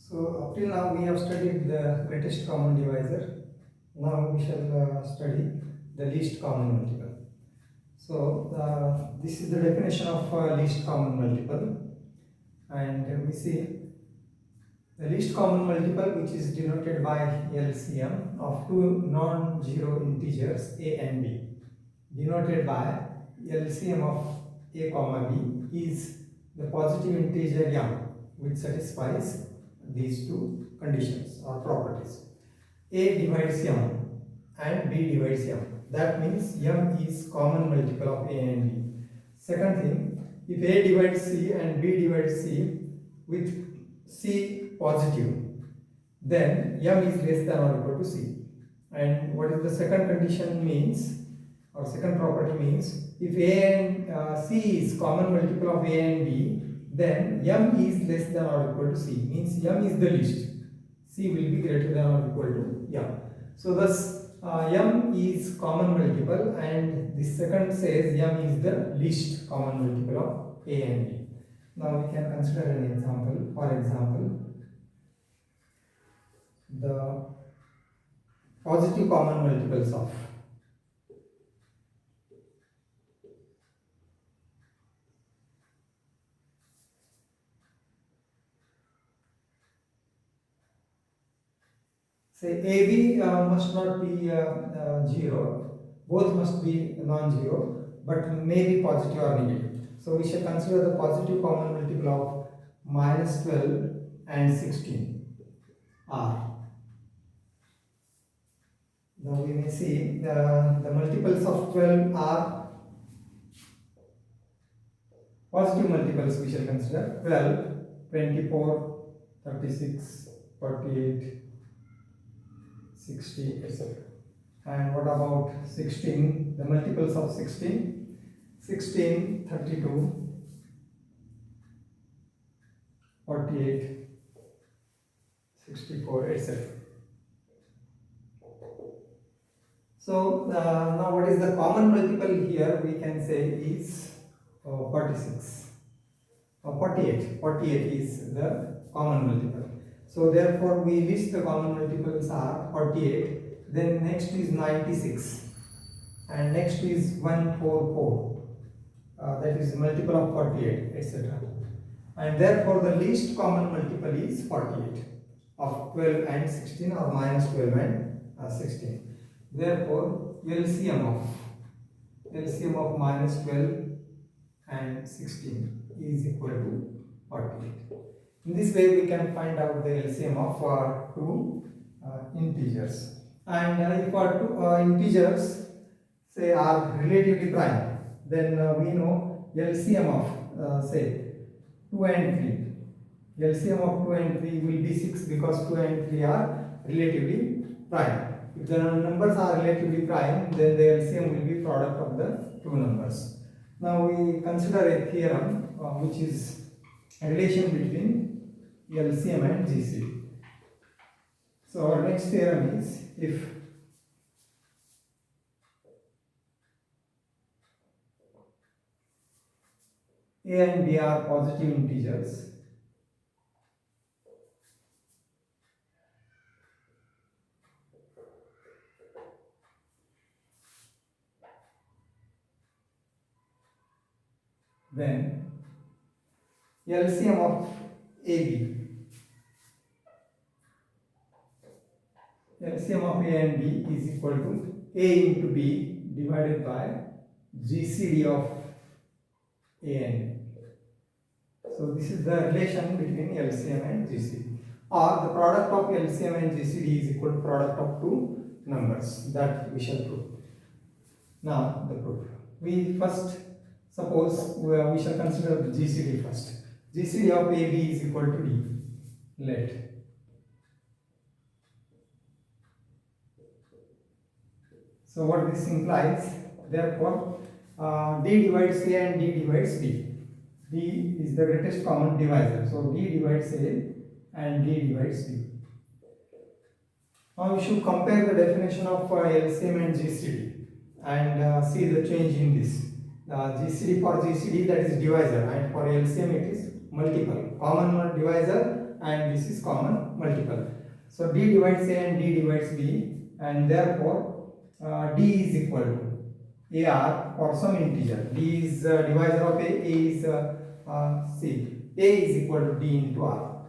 So up till now we have studied the greatest common divisor. Now we shall study the least common multiple. So this is the definition of least common multiple, and we see the least common multiple, which is denoted by LCM of two non-zero integers a and b, denoted by LCM of a comma b, is the positive integer m which satisfies these two conditions or properties. A divides m and b divides m. That means m is common multiple of a and b. Second thing, if a divides c and b divides c with c positive, then m is less than or equal to c. And what is the second condition means, or second property means, if a and c is common multiple of a and b, then m is less than or equal to c, means m is the least, c will be greater than or equal to m. So thus m is common multiple, and the second says m is the least common multiple of a and b. Now we can consider an example. For example, the positive common multiples of say AB must not be 0, both must be non-zero, but may be positive or negative. So we shall consider the positive common multiple of minus 12 and 16 R. Now we may see the multiples of 12 are positive multiples. We shall consider 12, 24, 36, 48, 60, etc. And what about 16? The multiples of 16, 16, 32, 48, 64, etc. So now what is the common multiple here? We can say is 46. 48. 48 is the common multiple. So therefore we list the common multiples are 48, then next is 96, and next is 144, that is multiple of 48, etc. And therefore the least common multiple is 48 of 12 and 16, or minus 12 and 16. Therefore LCM of minus 12 and 16 is equal to 48. In this way we can find out the LCM of two integers. And if our two integers say are relatively prime, then we know LCM of say 2 and 3. LCM of 2 and 3 will be 6, because 2 and 3 are relatively prime. If the numbers are relatively prime, then the LCM will be product of the two numbers. Now we consider a theorem which is a relation between LCM and GCD. So our next theorem is, if A and B are positive integers, then LCM of AB, LCM of A and B is equal to A into B divided by GCD of A and B. So this is the relation between LCM and GCD, or the product of LCM and GCD is equal to product of two numbers, that we shall prove. Now the proof. We first suppose we shall consider the GCD first. GCD of AB is equal to D. Let so what this implies, therefore D divides A and D divides B. D is the greatest common divisor, so D divides A and D divides B. Now we should compare the definition of LCM and GCD and see the change in this. GCD, for GCD that is divisor, and for LCM it is multiple. Common divisor and this is common multiple. So d divides a and d divides b, and therefore d is equal to ar for some integer. D is divisor of a is c. A is equal to d into r.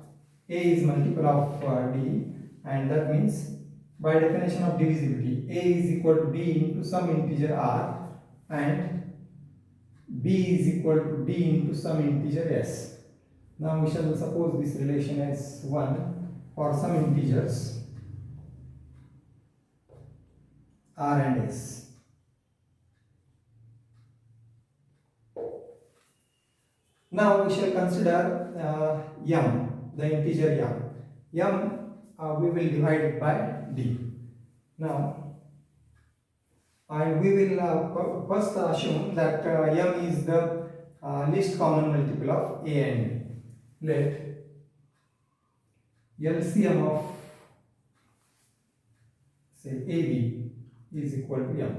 A is multiple of d, and that means by definition of divisibility, a is equal to d into some integer r, and b is equal to d into some integer s. Now we shall suppose this relation as 1 for some integers r and s. Now we shall consider m, the integer m. We will divide it by d. Now, and we will first assume that m is the least common multiple of a and b. Let LCM of say AB is equal to m.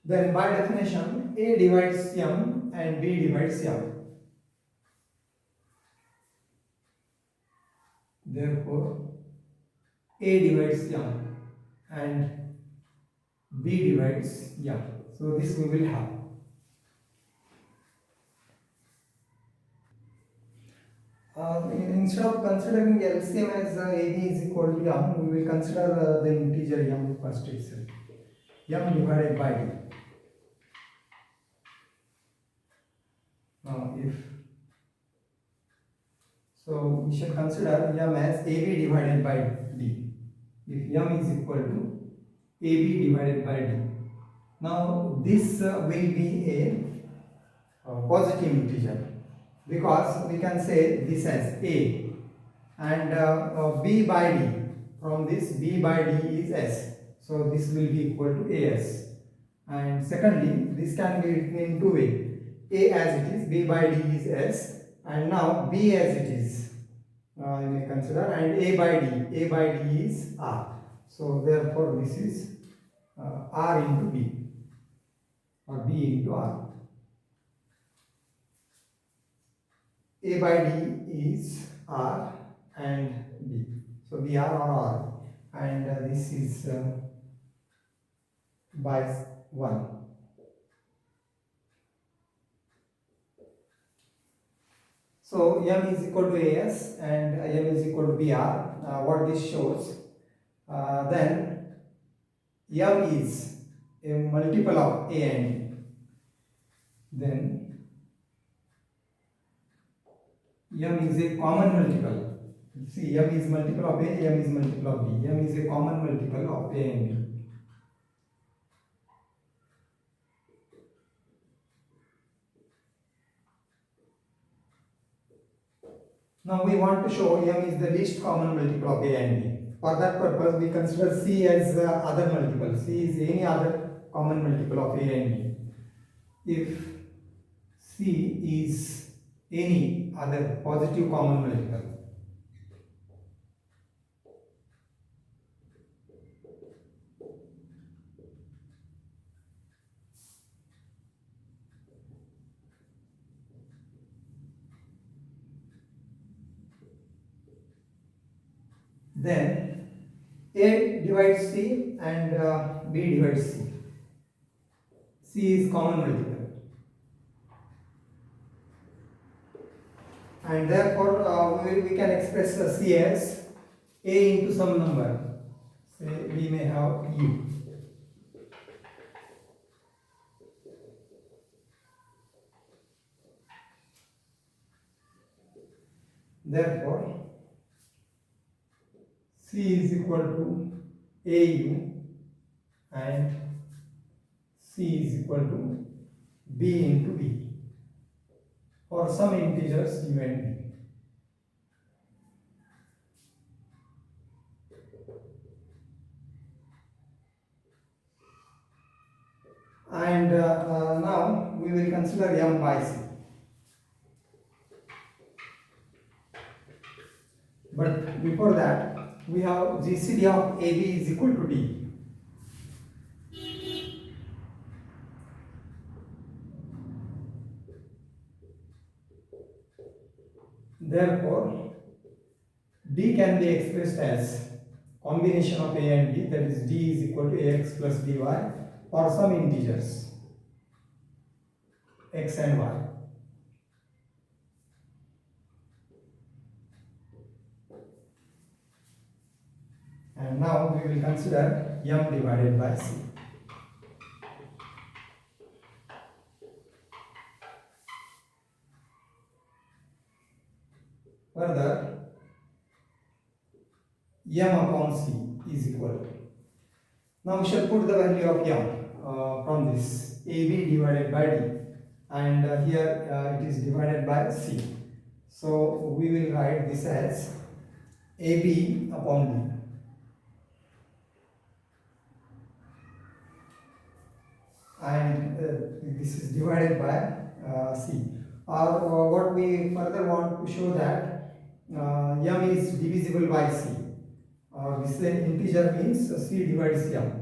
Then by definition, A divides m and B divides m. Therefore, A divides m and B divides m. So this we will have. Instead of considering LCM as AB is equal to m, we will consider the integer m first itself. M divided by d. Now if so, we shall consider m as AB divided by d. If m is equal to AB divided by d. Now this will be a positive integer, because we can say this as a, and b by d, from this b by d is s, so this will be equal to as. And secondly, this can be written in two ways: a as it is, b by d is s, and now b as it is, you may consider, and a by d is r. So therefore this is r into b, or b into r. A by d is r and b, so b r or r, and this is by 1. So m is equal to as and m is equal to br. What this shows, then m is a multiple of a and b. Then m is a common multiple. See, m is multiple of a, m is multiple of b. M is a common multiple of a and b. Now we want to show m is the least common multiple of a and b. For that purpose, we consider c as the other multiple. C is any other common multiple of a and b. If c is any other positive common multiple, then a divides c and b divides c. C is common multiple, and therefore we can express c as a into some number. Say we may have u. Therefore c is equal to au, and c is equal to b into b for some integers u and b. And now we will consider m by c. But before that, we have GCD of AB is equal to D. Therefore, D can be expressed as combination of A and B, that is D is equal to AX plus BY for some integers X and Y. And now we will consider M divided by C. Further, M upon C is equal. Now we shall put the value of M from this AB divided by D, and here it is divided by C. So we will write this as AB upon D, and this is divided by C. Or what we further want to show that M is divisible by C. This integer means C divides M,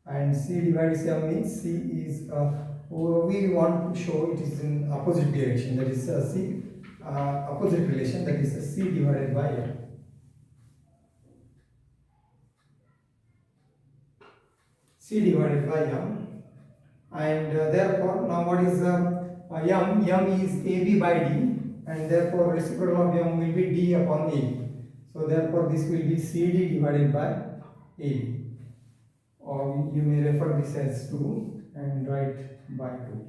and C divides M means C is we want to show it is in opposite direction, that is C opposite relation, that is C divided by M. C divided by M, and therefore now what is M? M is AB by D, and therefore reciprocal of M will be D upon AB. So therefore this will be CD divided by AB, or you may refer this as 2 and write by 2.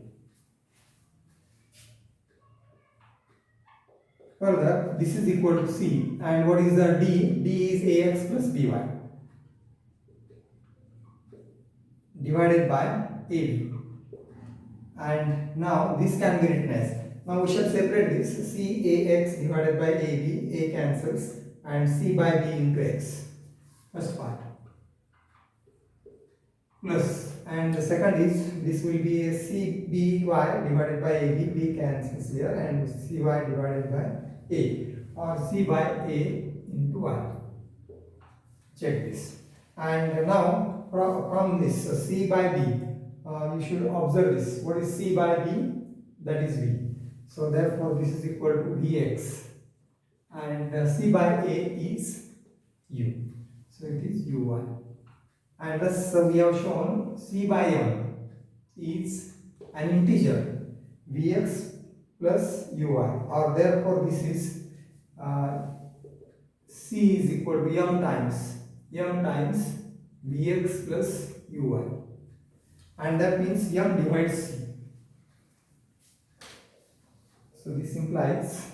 Further, this is equal to C, and what is the D? D is AX plus BY divided by AB. And now this can be written as, now we shall separate this, C AX divided by AB, A cancels, and C by B into X, first part, plus, and the second is, this will be a C BY divided by AB, B cancels here, and CY divided by A, or C by A into Y. Check this. And now from this C by B, you should observe this. What is C by B? That is V. So therefore this is equal to Vx, and C by A is U. So it is Uy. And thus we have shown C by M is an integer Vx plus Uy, or therefore this is C is equal to M times Vx plus Uy, and that means M divides C. So this implies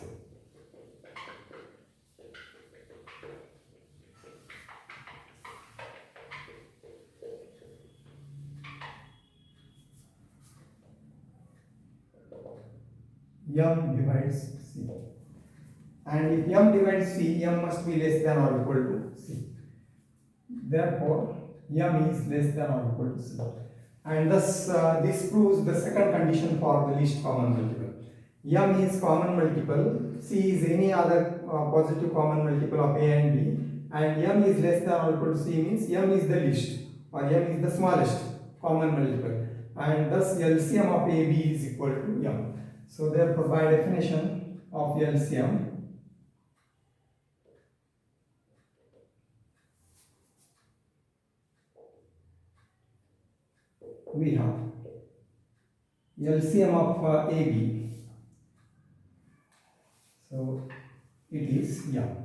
M divides C. And if M divides C, M must be less than or equal to C. Therefore, M is less than or equal to C. And thus, this proves the second condition for the least common multiple. M is common multiple, C is any other positive common multiple of A and B, and M is less than or equal to C means M is the least, or M is the smallest common multiple, and thus LCM of AB is equal to M. So therefore, by definition of LCM, we have LCM of AB. So it is M.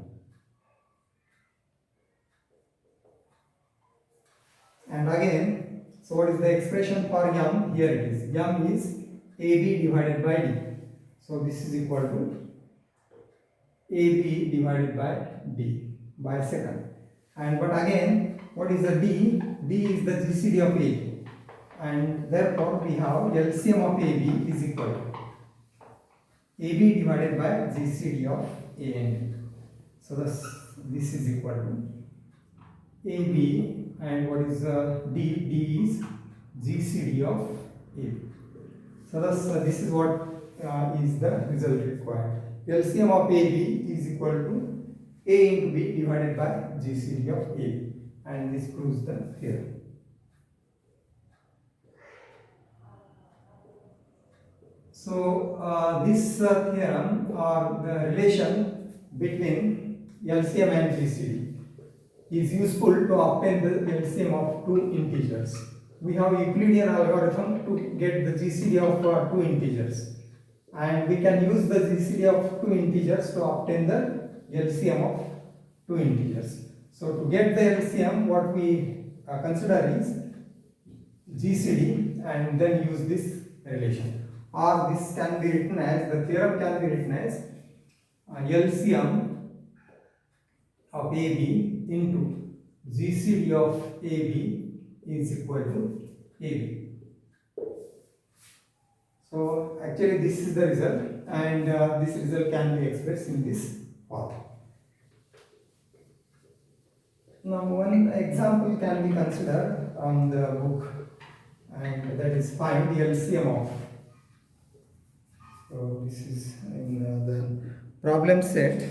And again, so what is the expression for M? Here it is. M is AB divided by D. So this is equal to AB divided by D by second. And but again, what is the D? D is the GCD of AB. And therefore we have LCM of AB is equal to AB divided by GCD of A and B. So thus this is equal to AB, and what is D? D is GCD of AB. So thus this is what is the result required. LCM of AB is equal to A into B divided by GCD of AB, and this proves the theorem. So this theorem or the relation between LCM and GCD is useful to obtain the LCM of two integers. We have Euclidean algorithm to get the GCD of two integers, and we can use the GCD of two integers to obtain the LCM of two integers. So to get the LCM, what we consider is GCD and then use this relation. Or this can be written as, the theorem can be written as LCM of AB into GCD of AB is equal to AB. So actually this is the result, and this result can be expressed in this path. Now one example can be considered from the book, and that is find the LCM of. So this is in the problem set.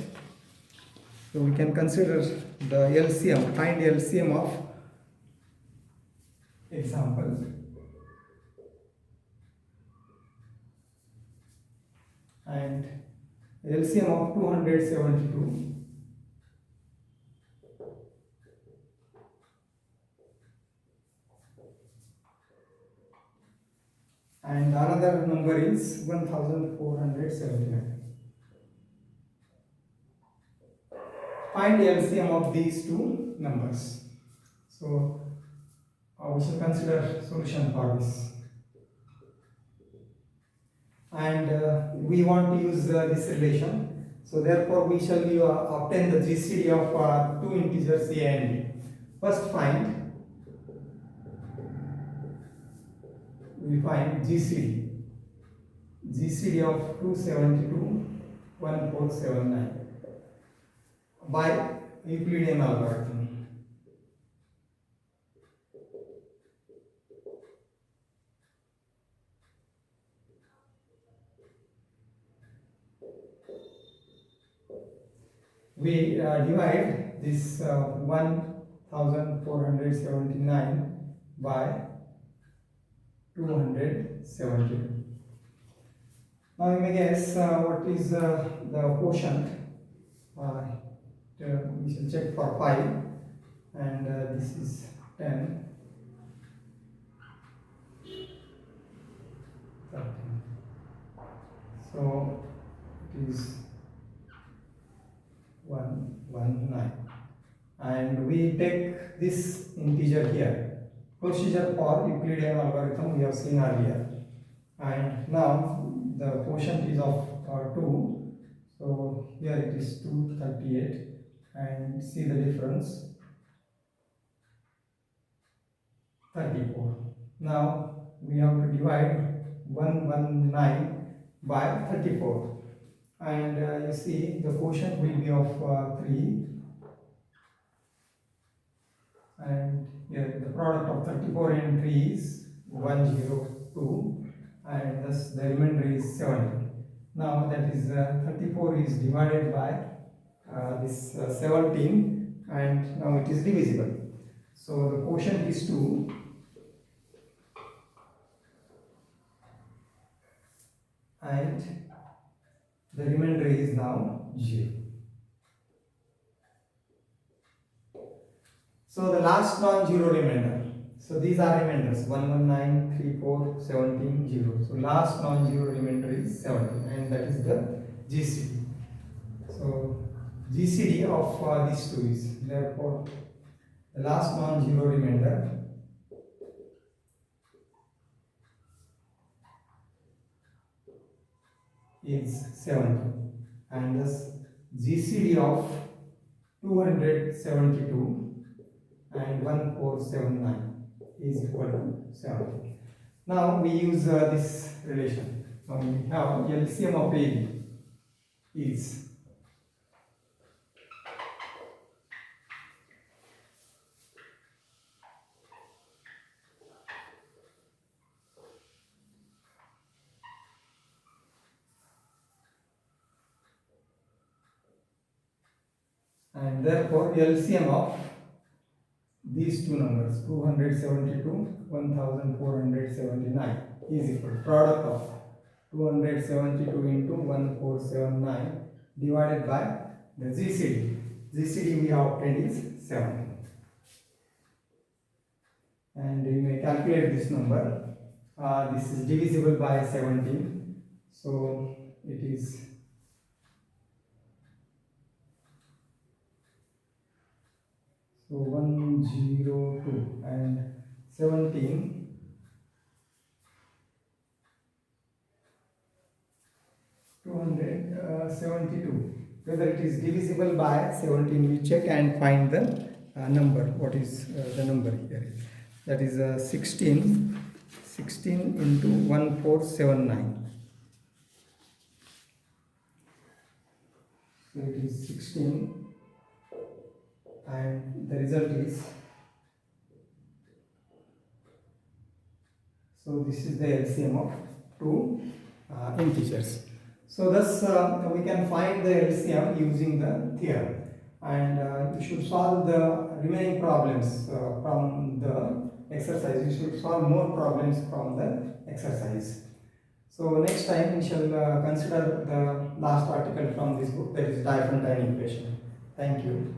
So we can consider the LCM, find the LCM of example. And LCM of 272 and another number is 1479. Find the LCM of these two numbers. So we shall consider solution for this. And we want to use this relation. So therefore we shall obtain the GCD of two integers a and b. First we find GCD of 272 1479 by Euclidean algorithm. We divide this 1479 by 272. Now you may guess what is the quotient. We shall check for 5, and this is 10, 13. So it is 119, and we take this integer here. Procedure for Euclidean algorithm we have seen earlier, and now the quotient is of 2, so here it is 238, and see the difference, 34. Now we have to divide 119 by 34, and you see the quotient will be of 3, and here the product of 34 and 3 is 102, and thus the remainder is 70. Now that is 34 is divided by this 17, and now it is divisible. So the quotient is 2, and the remainder is now 0. So the last non-zero remainder. So these are remainders 119, 34, 17, 0. So last non-zero remainder is 17, and that is the GCD. So GCD of these two is, therefore the last non-zero remainder is 70, and thus GCD of 272 and 1479 is equal to 70. Now we use this relation. Now we have LCM of AB is and therefore LCM of these two numbers 272 1479 is equal to product of 272 into 1479 divided by the GCD. GCD we have obtained is 7. And you may calculate this number. This is divisible by 17. So it is 102 and 17. 272. Whether it is divisible by 17, we check and find the number. What is the number here? That is 16 into 1479. So it is 16 and the result is, so this is the LCM of two integers. So thus we can find the LCM using the theorem, and you should solve the remaining problems from the exercise. You should solve more problems from the exercise. So next time we shall consider the last article from this book, that is Diophantine equation. Thank you.